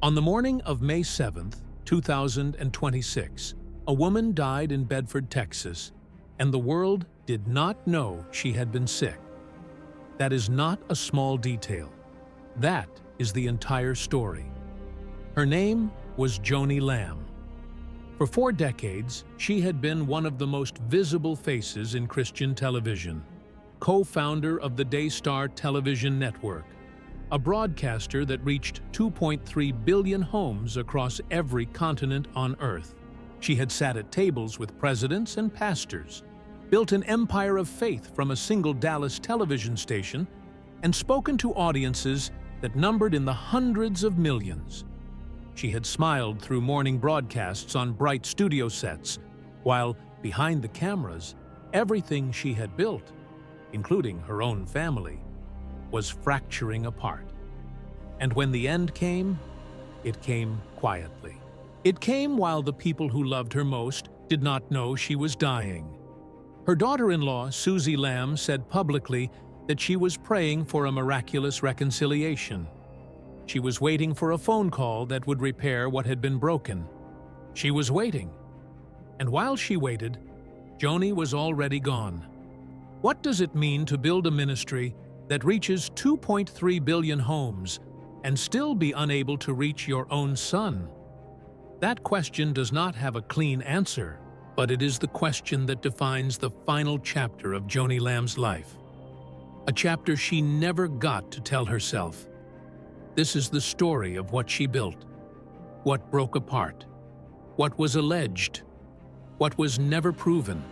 On the morning of May 7th, 2026, a woman died in Bedford, Texas, and the world did not know she had been sick. That is not a small detail. That is the entire story. Her name was Joni Lamb. For 4 decades, she had been one of the most visible faces in Christian television, co-founder of the Daystar television network, a broadcaster that reached 2.3 billion homes across every continent on Earth. She had sat at tables with presidents and pastors, built an empire of faith from a single Dallas television station, and spoken to audiences that numbered in the hundreds of millions. She had smiled through morning broadcasts on bright studio sets, while behind the cameras, everything she had built, including her own family, was fracturing apart. And when the end came, it came quietly. It came while the people who loved her most did not know she was dying. Her daughter-in-law, Susie Lamb, said publicly that she was praying for a miraculous reconciliation. She was waiting for a phone call that would repair what had been broken. She was waiting. And while she waited, Joni was already gone. What does it mean to build a ministry that reaches 2.3 billion homes and still be unable to reach your own son? That question does not have a clean answer, but it is the question that defines the final chapter of Joni Lamb's life. A chapter she never got to tell herself. This is the story of what she built, what broke apart, what was alleged, what was never proven,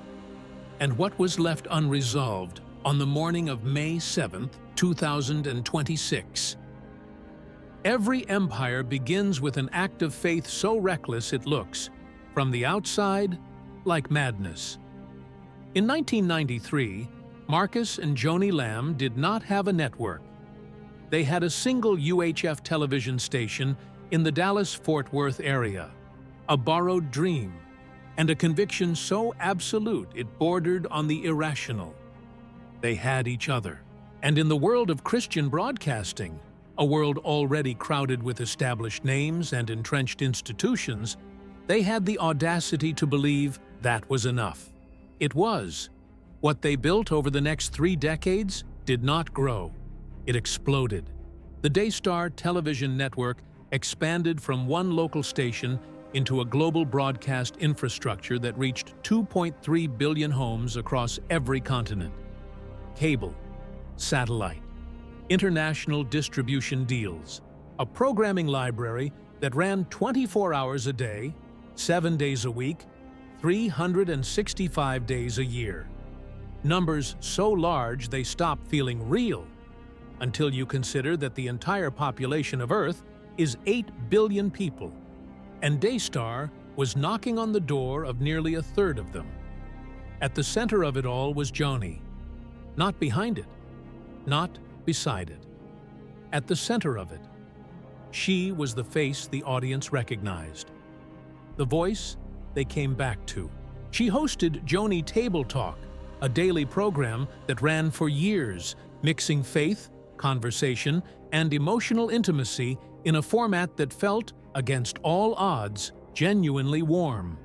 and what was left unresolved on the morning of May 7th, 2026. Every empire begins with an act of faith so reckless it looks, from the outside, like madness. In 1993, Marcus and Joni Lamb did not have a network. They had a single UHF television station in the Dallas-Fort Worth area, a borrowed dream, and a conviction so absolute it bordered on the irrational. They had each other. And in the world of Christian broadcasting, a world already crowded with established names and entrenched institutions, they had the audacity to believe that was enough. It was. What they built over the next 3 decades did not grow. It exploded. The Daystar television network expanded from one local station into a global broadcast infrastructure that reached 2.3 billion homes across every continent. Cable, satellite, international distribution deals, a programming library that ran 24 hours a day, 7 days a week, 365 days a year. Numbers so large they stop feeling real, until you consider that the entire population of Earth is 8 billion people, and Daystar was knocking on the door of nearly a third of them. At the center of it all was Joni. Not behind it, not beside it. At the center of it, she was the face the audience recognized, the voice they came back to. She hosted Joni Table Talk, a daily program that ran for years, mixing faith, conversation, and emotional intimacy in a format that felt, against all odds, genuinely warm.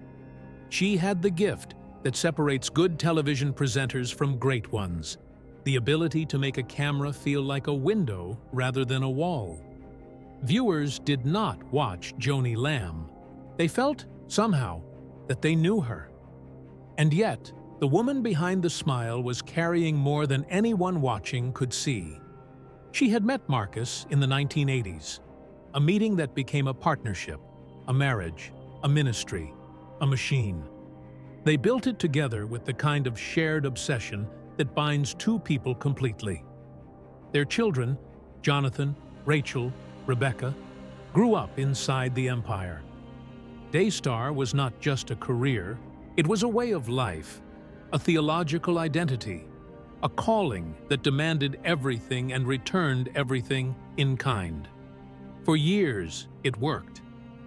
She had the gift that separates good television presenters from great ones, the ability to make a camera feel like a window rather than a wall. Viewers did not watch Joni Lamb. They felt, somehow, that they knew her. And yet, the woman behind the smile was carrying more than anyone watching could see. She had met Marcus in the 1980s, a meeting that became a partnership, a marriage, a ministry, a machine. They built it together with the kind of shared obsession that binds 2 people completely. Their children, Jonathan, Rachel, Rebecca, grew up inside the empire. Daystar was not just a career, it was a way of life, a theological identity, a calling that demanded everything and returned everything in kind. For years, it worked.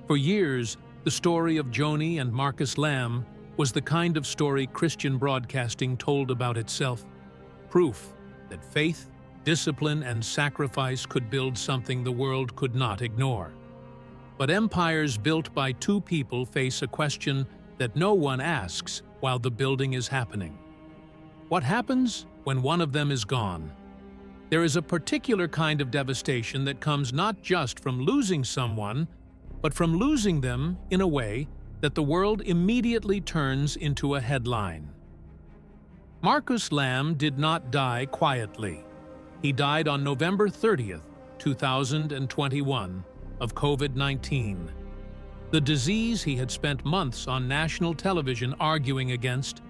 For years, the story of Joni and Marcus Lamb was the kind of story Christian broadcasting told about itself. Proof that faith, discipline, and sacrifice could build something the world could not ignore. But empires built by two people face a question that no one asks while the building is happening. What happens when one of them is gone? There is a particular kind of devastation that comes not just from losing someone, but from losing them in a way that the world immediately turns into a headline. Marcus Lamb did not die quietly. He died on November 30th, 2021, of COVID-19. The disease he had spent months on national television arguing against,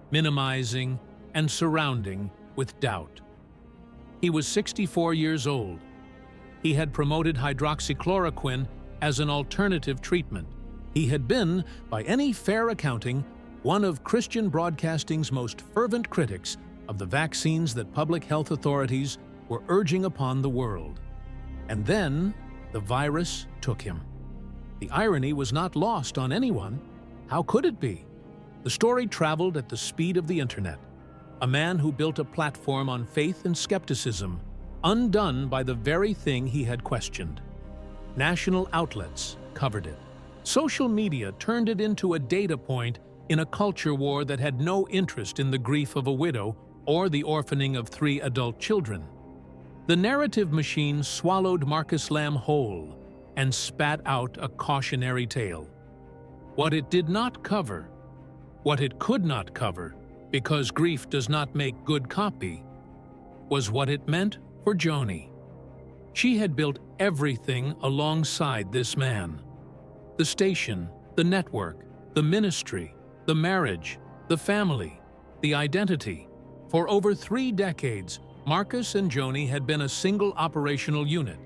minimizing, and surrounding with doubt. He was 64 years old. He had promoted hydroxychloroquine as an alternative treatment. He had been, by any fair accounting, one of Christian broadcasting's most fervent critics of the vaccines that public health authorities were urging upon the world. And then, the virus took him. The irony was not lost on anyone. How could it be? The story traveled at the speed of the internet. A man who built a platform on faith and skepticism, undone by the very thing he had questioned. National outlets covered it. Social media turned it into a data point in a culture war that had no interest in the grief of a widow or the orphaning of 3 adult children. The narrative machine swallowed Marcus Lamb whole and spat out a cautionary tale. What it did not cover, what it could not cover, because grief does not make good copy, was what it meant for Joni. She had built everything alongside this man. The station, the network, the ministry, the marriage, the family, the identity. For over 3 decades, Marcus and Joni had been a single operational unit,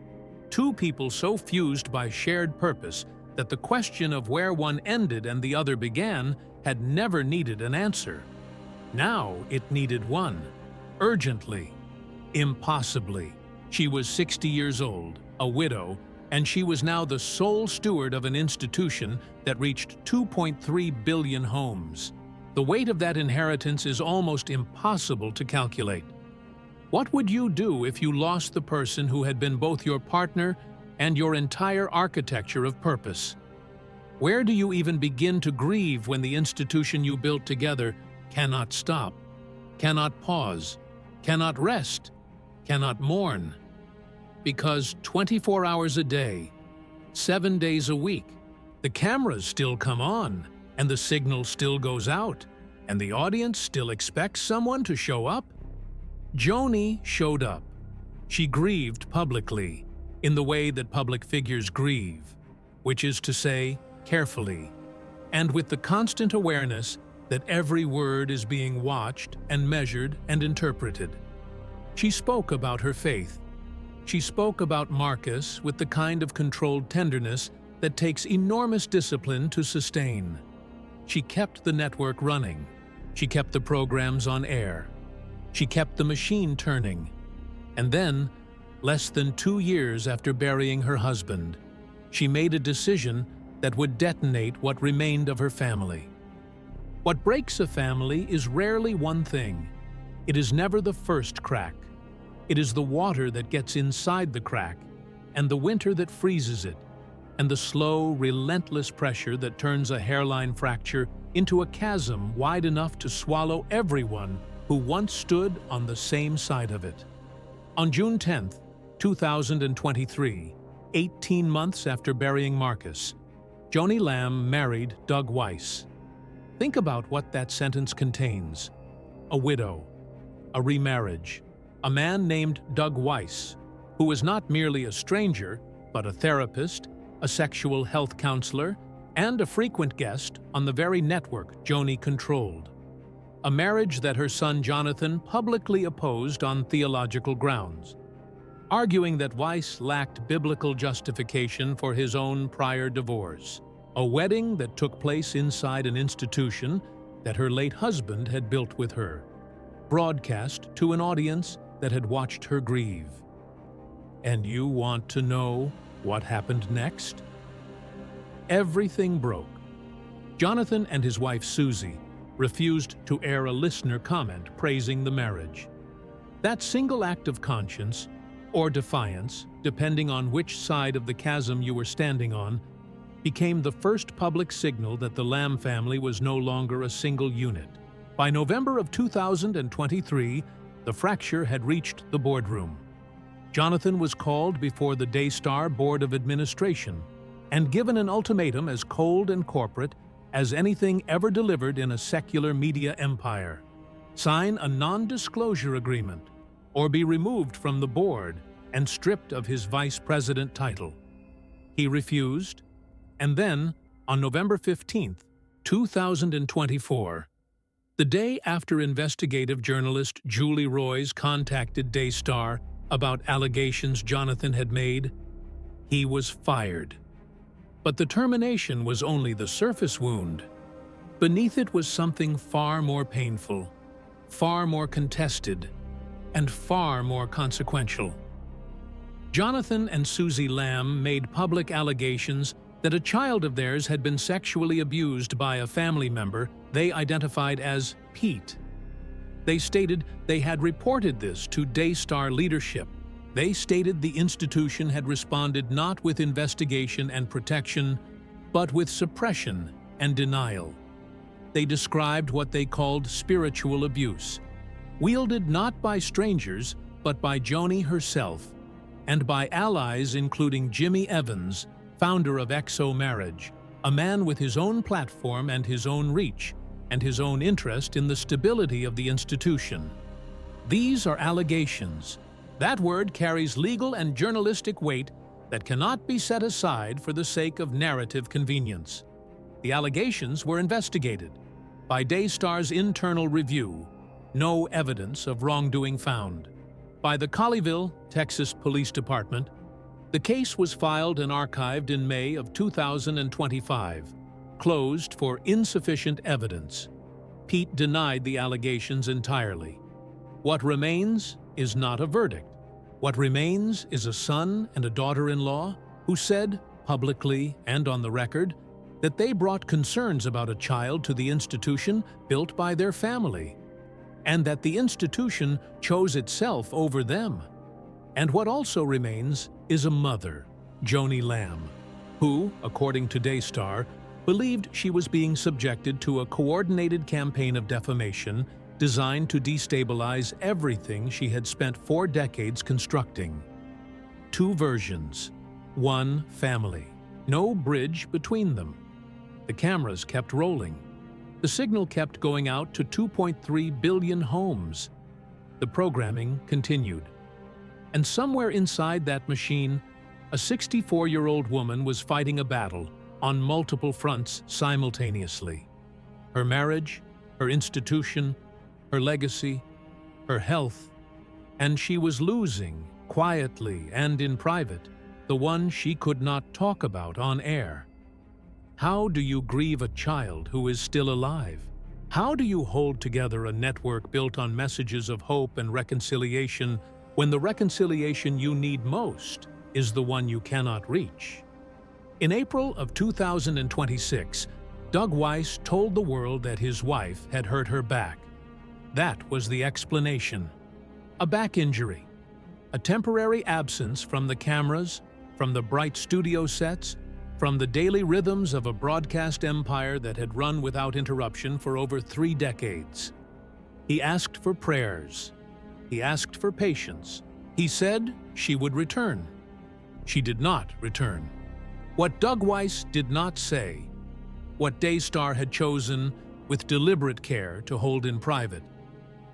two people so fused by shared purpose that the question of where one ended and the other began had never needed an answer. Now it needed one, urgently, impossibly. She was 60 years old, a widow, and she was now the sole steward of an institution that reached 2.3 billion homes. The weight of that inheritance is almost impossible to calculate. What would you do if you lost the person who had been both your partner and your entire architecture of purpose? Where do you even begin to grieve when the institution you built together cannot stop, cannot pause, cannot rest, cannot mourn? Because 24 hours a day, 7 days a week, the cameras still come on, and the signal still goes out, and the audience still expects someone to show up? Joni showed up. She grieved publicly, in the way that public figures grieve, which is to say, carefully, and with the constant awareness that every word is being watched and measured and interpreted. She spoke about her faith. She spoke about Marcus with the kind of controlled tenderness that takes enormous discipline to sustain. She kept the network running. She kept the programs on air. She kept the machine turning. And then, less than 2 years after burying her husband, she made a decision that would detonate what remained of her family. What breaks a family is rarely one thing. It is never the first crack. It is the water that gets inside the crack, and the winter that freezes it, and the slow, relentless pressure that turns a hairline fracture into a chasm wide enough to swallow everyone who once stood on the same side of it. On June 10, 2023, 18 months after burying Marcus, Joni Lamb married Doug Weiss. Think about what that sentence contains. A widow, a remarriage, a man named Doug Weiss, who was not merely a stranger, but a therapist, a sexual health counselor, and a frequent guest on the very network Joni controlled. A marriage that her son Jonathan publicly opposed on theological grounds, arguing that Weiss lacked biblical justification for his own prior divorce. A wedding that took place inside an institution that her late husband had built with her, broadcast to an audience that had watched her grieve. And you want to know what happened next? Everything broke. Jonathan and his wife Susie refused to air a listener comment praising the marriage. That single act of conscience or defiance, depending on which side of the chasm you were standing on, became the first public signal that the Lamb family was no longer a single unit. By November of 2023, the fracture had reached the boardroom. Jonathan was called before the Daystar Board of Administration and given an ultimatum as cold and corporate as anything ever delivered in a secular media empire. Sign a non-disclosure agreement or be removed from the board and stripped of his vice president title. He refused, and then, on November 15, 2024, the day after investigative journalist Julie Roys contacted Daystar about allegations Jonathan had made, he was fired. But the termination was only the surface wound. Beneath it was something far more painful, far more contested, and far more consequential. Jonathan and Susie Lamb made public allegations that a child of theirs had been sexually abused by a family member they identified as Pete. They stated they had reported this to Daystar leadership. They stated the institution had responded not with investigation and protection, but with suppression and denial. They described what they called spiritual abuse, wielded not by strangers, but by Joni herself, and by allies including Jimmy Evans, founder of XO Marriage, a man with his own platform and his own reach, and his own interest in the stability of the institution. These are allegations. That word carries legal and journalistic weight that cannot be set aside for the sake of narrative convenience. The allegations were investigated. By Daystar's internal review, no evidence of wrongdoing found. By the Colleyville, Texas Police Department, the case was filed and archived in May of 2025, closed for insufficient evidence. Pete denied the allegations entirely. What remains is not a verdict. What remains is a son and a daughter-in-law who said, publicly and on the record, that they brought concerns about a child to the institution built by their family, and that the institution chose itself over them. And what also remains is a mother, Joni Lamb, who, according to Daystar, believed she was being subjected to a coordinated campaign of defamation designed to destabilize everything she had spent 4 decades constructing. 2 versions, 1 family, no bridge between them. The cameras kept rolling. The signal kept going out to 2.3 billion homes. The programming continued. And somewhere inside that machine, a 64-year-old woman was fighting a battle on multiple fronts simultaneously. Her marriage, her institution, her legacy, her health, and she was losing, quietly and in private, the one she could not talk about on air. How do you grieve a child who is still alive? How do you hold together a network built on messages of hope and reconciliation when the reconciliation you need most is the one you cannot reach? In April of 2026, Doug Weiss told the world that his wife had hurt her back. That was the explanation. A back injury. A temporary absence from the cameras, from the bright studio sets, from the daily rhythms of a broadcast empire that had run without interruption for over 3 decades. He asked for prayers. He asked for patience. He said she would return. She did not return. What Doug Weiss did not say, what Daystar had chosen with deliberate care to hold in private,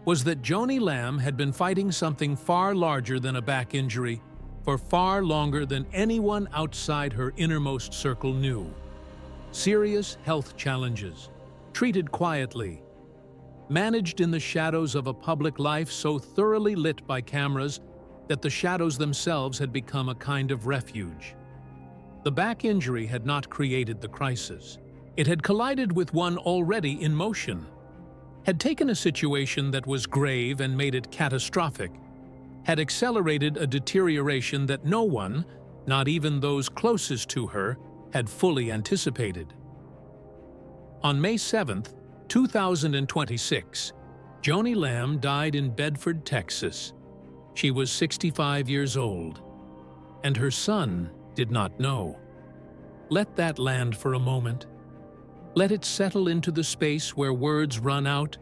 was that Joni Lamb had been fighting something far larger than a back injury for far longer than anyone outside her innermost circle knew. Serious health challenges, treated quietly, managed in the shadows of a public life so thoroughly lit by cameras that the shadows themselves had become a kind of refuge. The back injury had not created the crisis. It had collided with one already in motion, had taken a situation that was grave and made it catastrophic, had accelerated a deterioration that no one, not even those closest to her, had fully anticipated. On May 7, 2026, Joni Lamb died in Bedford, Texas. She was 65 years old, and her son did not know. Let that land for a moment. Let it settle into the space where words run out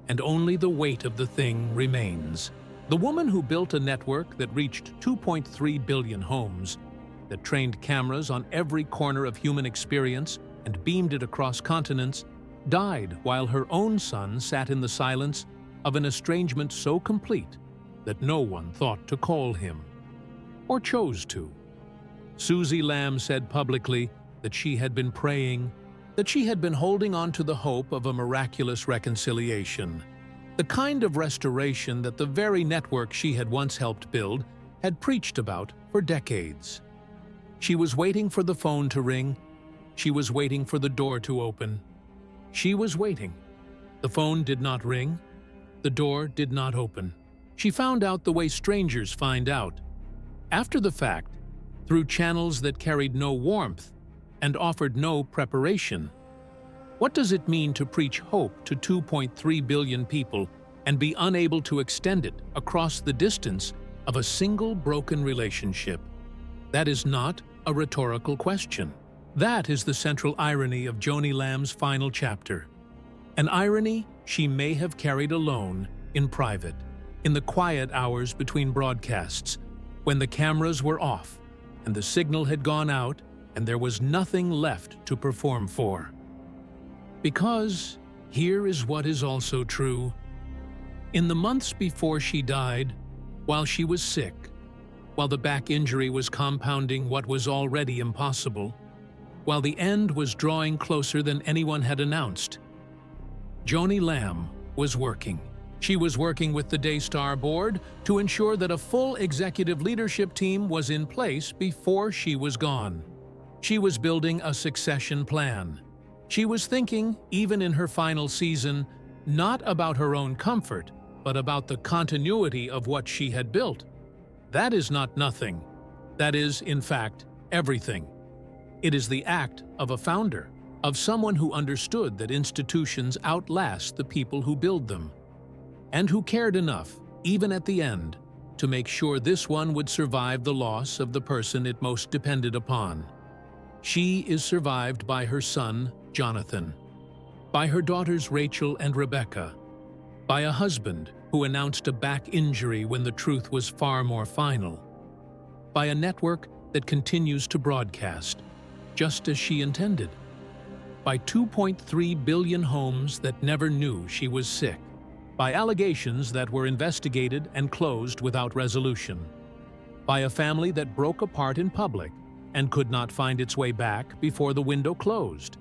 and only the weight of the thing remains. The woman who built a network that reached 2.3 billion homes, that trained cameras on every corner of human experience and beamed it across continents, died while her own son sat in the silence of an estrangement so complete that no one thought to call him, or chose to. Joni Lamb said publicly that she had been praying, that she had been holding on to the hope of a miraculous reconciliation, the kind of restoration that the very network she had once helped build had preached about for decades. She was waiting for the phone to ring. She was waiting for the door to open. She was waiting. The phone did not ring. The door did not open. She found out the way strangers find out, after the fact, through channels that carried no warmth and offered no preparation. What does it mean to preach hope to 2.3 billion people and be unable to extend it across the distance of a single broken relationship? That is not a rhetorical question. That is the central irony of Joni Lamb's final chapter. An irony she may have carried alone in private, in the quiet hours between broadcasts, when the cameras were off and the signal had gone out and there was nothing left to perform for. Because here is what is also true. In the months before she died, while she was sick, while the back injury was compounding what was already impossible, while the end was drawing closer than anyone had announced, Joni Lamb was working. She was working with the Daystar board to ensure that a full executive leadership team was in place before she was gone. She was building a succession plan. She was thinking, even in her final season, not about her own comfort, but about the continuity of what she had built. That is not nothing. That is, in fact, everything. It is the act of a founder, of someone who understood that institutions outlast the people who build them, and who cared enough, even at the end, to make sure this one would survive the loss of the person it most depended upon. She is survived by her son, Jonathan, by her daughters Rachel and Rebecca, by a husband who announced a back injury when the truth was far more final, by a network that continues to broadcast, just as she intended, by 2.3 billion homes that never knew she was sick, by allegations that were investigated and closed without resolution, by a family that broke apart in public and could not find its way back before the window closed,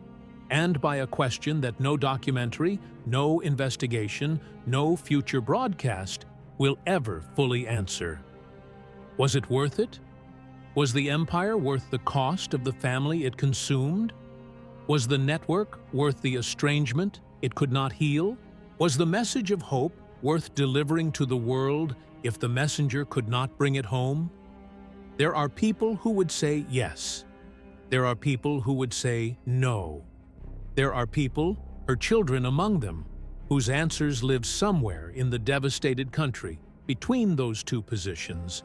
and by a question that no documentary, no investigation, no future broadcast will ever fully answer. Was it worth it? Was the empire worth the cost of the family it consumed? Was the network worth the estrangement it could not heal? Was the message of hope worth delivering to the world if the messenger could not bring it home? There are people who would say yes. There are people who would say no. There are people, her children among them, whose answers live somewhere in the devastated country between those two positions,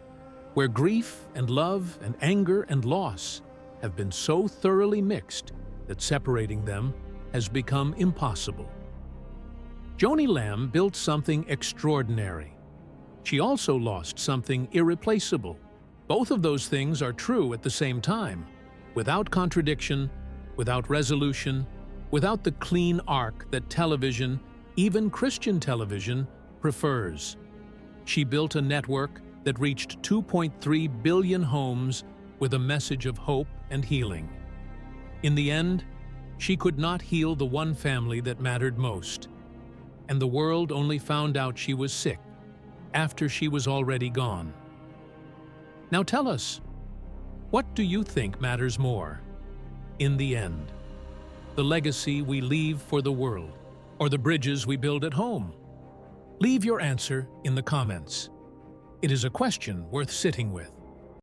where grief and love and anger and loss have been so thoroughly mixed that separating them has become impossible. Joni Lamb built something extraordinary. She also lost something irreplaceable. Both of those things are true at the same time, without contradiction, without resolution, without the clean arc that television, even Christian television, prefers. She built a network that reached 2.3 billion homes with a message of hope and healing. In the end, she could not heal the one family that mattered most, and the world only found out she was sick after she was already gone. Now tell us, what do you think matters more in the end? The legacy we leave for the world, or the bridges we build at home? Leave your answer in the comments. It is a question worth sitting with.